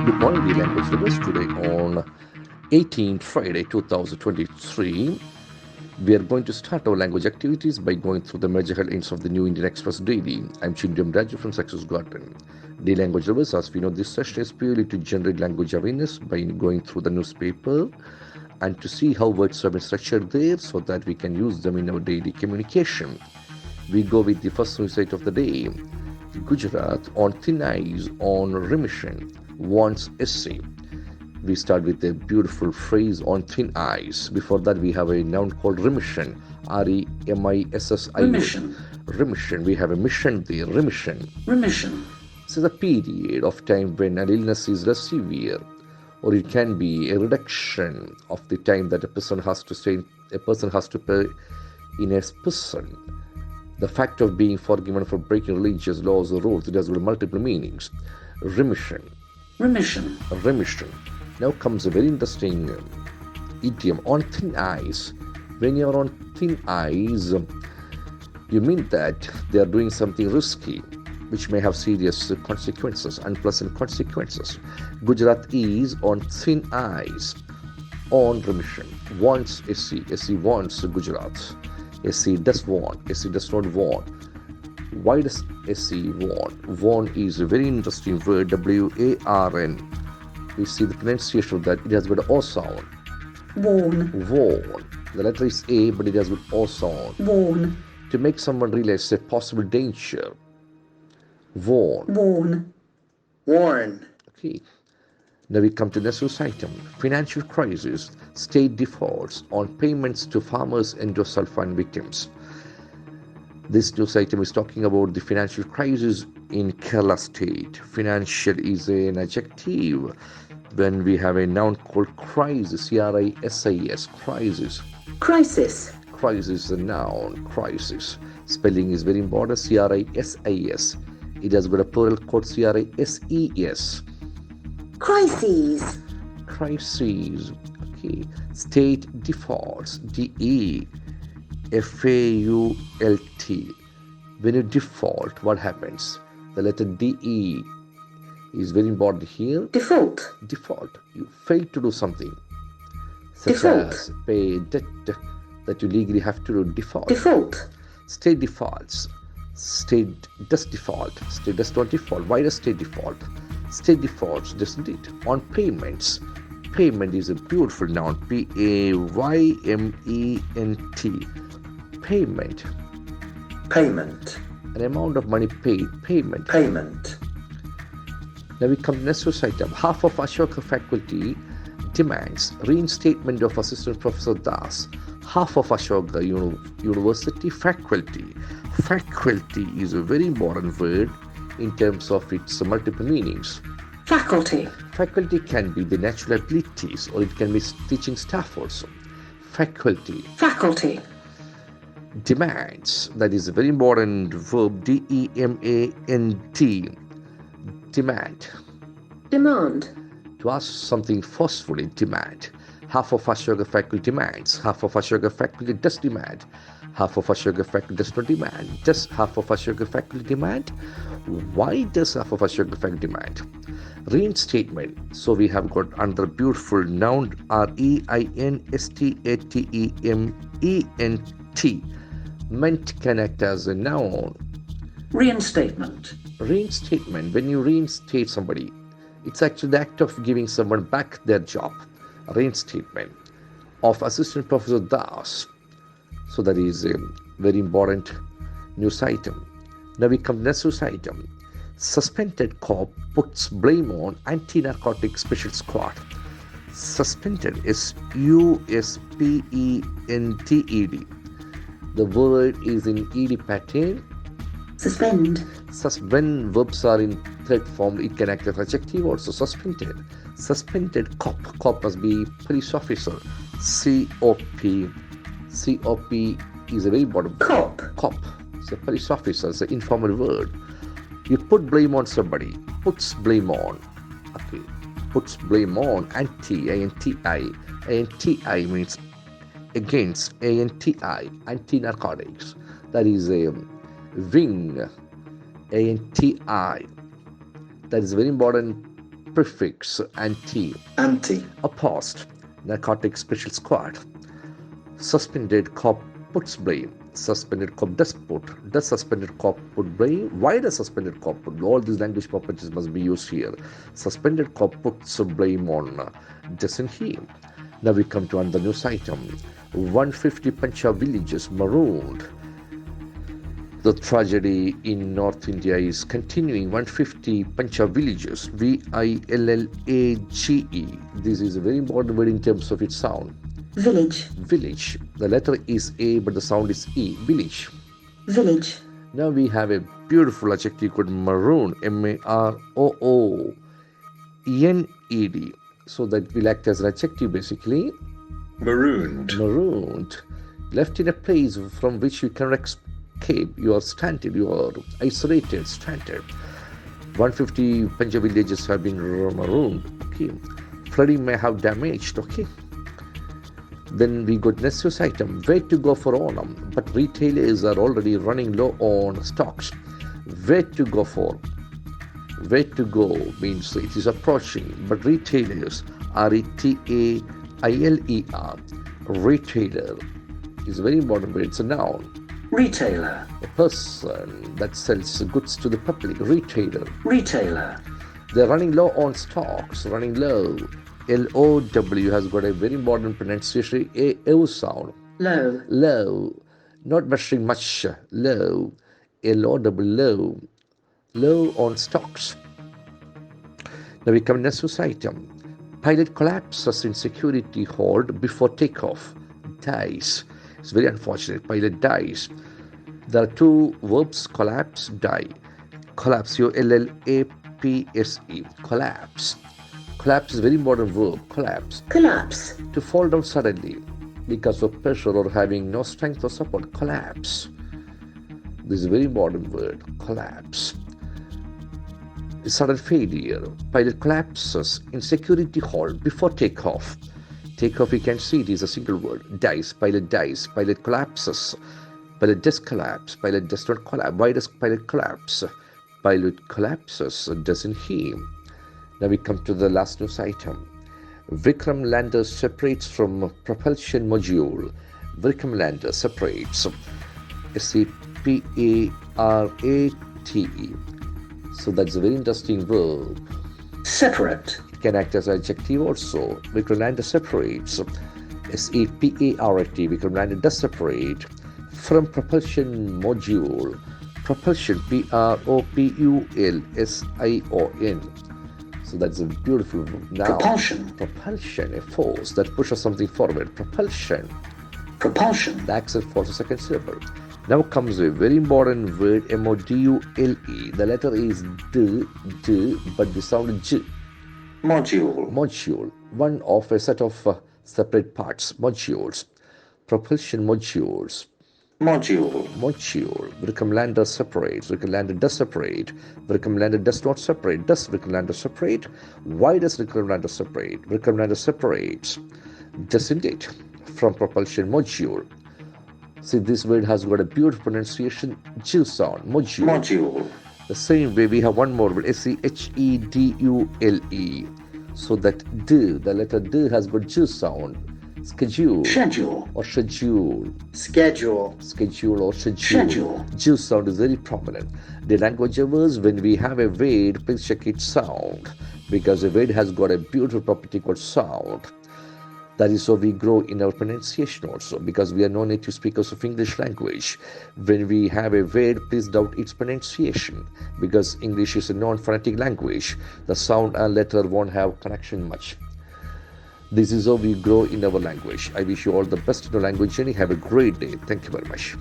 Good morning, dear language lovers. Today on 18th Friday 2023, we are going to start our language activities by going through the major headlines of the New Indian Express daily. I'm Chintu M Raju from Success Garten. Dear language lovers, as we know, this session is purely to generate language awareness by going through the newspaper and to see how words have been structured there so that we can use them in our daily communication. We go with the first news site of the day. Gujarat on thin ice on remission wants essay. We start with a beautiful phrase on thin ice. Before that, we have a noun called remission. R-E-M-I-S-S-I-O. Remission. Remission. We have a mission there. Remission. Remission. This is a period of time when an illness is less severe, or it can be a reduction of the time that a person has to stay. A person has to pay in a prison. The fact of being forgiven for breaking religious laws or rules, it has got multiple meanings. Remission. Remission. Remission. Now comes a very interesting idiom, on thin ice. When you're on thin ice, you mean that they are doing something risky, which may have serious consequences, unpleasant consequences. Gujarat is on thin ice, on remission. Wants SC. SC wants Gujarat. SC does want. SC does not want. Why does SC want? Want is a very interesting word, W-A-R-N. We see the pronunciation of that. It has got an O sound. Warn. Warn. The letter is A, but it has got O sound. Warn. To make someone realize a possible danger. Warn. Warn. Warn. Okay. Now we come to the next item. Financial crisis. State defaults on payments to farmers endosulfan victims. This news item is talking about the financial crisis in Kerala state. Financial is an adjective when we have a noun called crisis. C-R-I-S-I-S. Crisis. Crisis. Crisis is a noun. Crisis. Spelling is very important. C-R-I-S-I-S. It has got a plural called C-R-I-S-E-S. Crises. Crises. Okay. State defaults. D-E-F-A-U-L-T. When you default, what happens? The letter D-E is very important here. Default. Default. You fail to do something. Such Default. as pay debt that you legally have to do. Default. Default. State defaults. State does default. State does not default. Why does state default? State defaults, doesn't it? On payments. Payment is a beautiful noun. P-A-Y-M-E-N-T. Payment. Payment. An amount of money paid. Payment. Payment. Now we come to the next item. Half of Ashoka faculty demands reinstatement of Assistant Professor Das. Half of Ashoka University faculty. Faculty is a very important word in terms of its multiple meanings. Faculty. Faculty can be the natural abilities, or it can be teaching staff also. Faculty. Faculty. Demands. That is a very important verb. D-E-M-A-N-D. Demand. Demand. To ask something forcefully, demand. Half of Ashoka faculty demands. Half of Ashoka faculty does demand. Half of Ashoka faculty does not demand. Does half of Ashoka faculty demand? Why does half of Ashoka faculty demand? Reinstatement. So we have got another beautiful noun, R-E-I-N-S-T-A-T-E-M-E-N-T. Meant can act as a noun. Reinstatement. Reinstatement. When you reinstate somebody, it's actually the act of giving someone back their job. Reinstatement of Assistant Professor Das. So that is a very important news item. Now we come to the next news item. Suspended cop puts blame on anti-narcotic special squad. Suspended is U-S-P-E-N-T-E-D. The word is in ED pattern. Suspend. When verbs are in third form, it can act as adjective also. Suspended. Suspended cop. Cop must be police officer. C-O-P. C-O-P is a very important word. Cop. Cop. It's a police officer. It's an informal word. You put blame on somebody. Puts blame on. Okay. Puts blame on. Anti. A-N-T-I. A-N-T-I means against. A-N-T-I. Anti-narcotics. That is a wing. A-N-T-I. That is very important prefix, anti, anti, opposed, narcotic special squad, suspended cop puts blame, suspended cop does suspended cop put blame, why does suspended cop put, all these language properties must be used here. Suspended cop puts blame on, doesn't he? Now we come to another news item. 150 Punjab villages marooned. The tragedy in North India is continuing. 150 Punjab villages, Village. This is a very important word in terms of its sound. Village. Village. The letter is A, but the sound is E. Village. Village. Now we have a beautiful adjective called maroon. M-A-R-O-O-N-E-D. So that will act as an adjective basically. marooned, Marooned. Left in a place from which you cannot escape. You are stranded. You are isolated, stranded. 150 Punjab villages have been marooned. Okay. Flooding may have damaged. Okay. Then we got next news item. Where to go for Onam? But retailers are already running low on stocks. Where to go for? Where to go means it is approaching. But retailers, R-E-T-A-I-L-E-R, retailer is a very important word. It's a noun. Retailer. A person that sells goods to the public. Retailer. Retailer. They're running low on stocks. Running low. L-O-W has got a very important pronunciation, A-O sound. Low. Low. Not measuring much. Low. L-O-W, low. Low on stocks. Now we come to next news item. Pilot collapses in security hold before takeoff. Dies. It's very unfortunate. Pilot dies. There are two verbs, collapse, die. Collapse, C-O-L-L-A-P-S-E. Collapse. Collapse is a very important verb. Collapse. Collapse. To fall down suddenly because of pressure or having no strength or support. Collapse. This is a very important word. Collapse. Sudden failure. Pilot collapses in security hold before takeoff. Takeoff, you can see it is a single word. Dies. Pilot dies. Pilot collapses. Pilot does collapse. Pilot does not collapse. Why does pilot collapse? Pilot collapses, doesn't he? Now we come to the last news item. Vikram lander separates from propulsion module. Vikram lander separates. S-E-P-A-R-A-T-E. So that's a very interesting verb. Separate. It can act as an adjective also. Vikram lander separates. S-E-P-A-R-A-T. Vikram lander does separate from propulsion module. Propulsion, P-R-O-P-U-L-S-I-O-N. So that's a beautiful noun. Propulsion. Propulsion, a force that pushes something forward. Propulsion. Propulsion. The accent falls the second syllable. Now comes a very important word, M-O-D-U-L-E. The letter is D, but the sound is J. Module. Module. One of a set of separate parts. Modules. Propulsion modules. Module. Module. Vikram lander separates. Vikram lander does separate. Vikram lander does not separate. Does Vikram lander separate? Why does Vikram lander separate? Vikram lander separates, doesn't it, from propulsion module. See, this word has got a beautiful pronunciation, J sound. Module. Module. The same way we have one more word, S-C-H-E-D-U-L-E. So that D, the letter D has got J sound. Schedule. Schedule. Or schedule. schedule, Schedule or schedule. Schedule. J sound is very prominent. The language lovers, when we have a word, please check its sound, because a word has got a beautiful property called sound. That is how we grow in our pronunciation also, because we are no native speakers of English language. When we have a word, please doubt its pronunciation, because English is a non-phonetic language. The sound and letter won't have connection much. This is how we grow in our language. I wish you all the best in your language journey. Have a great day. Thank you very much.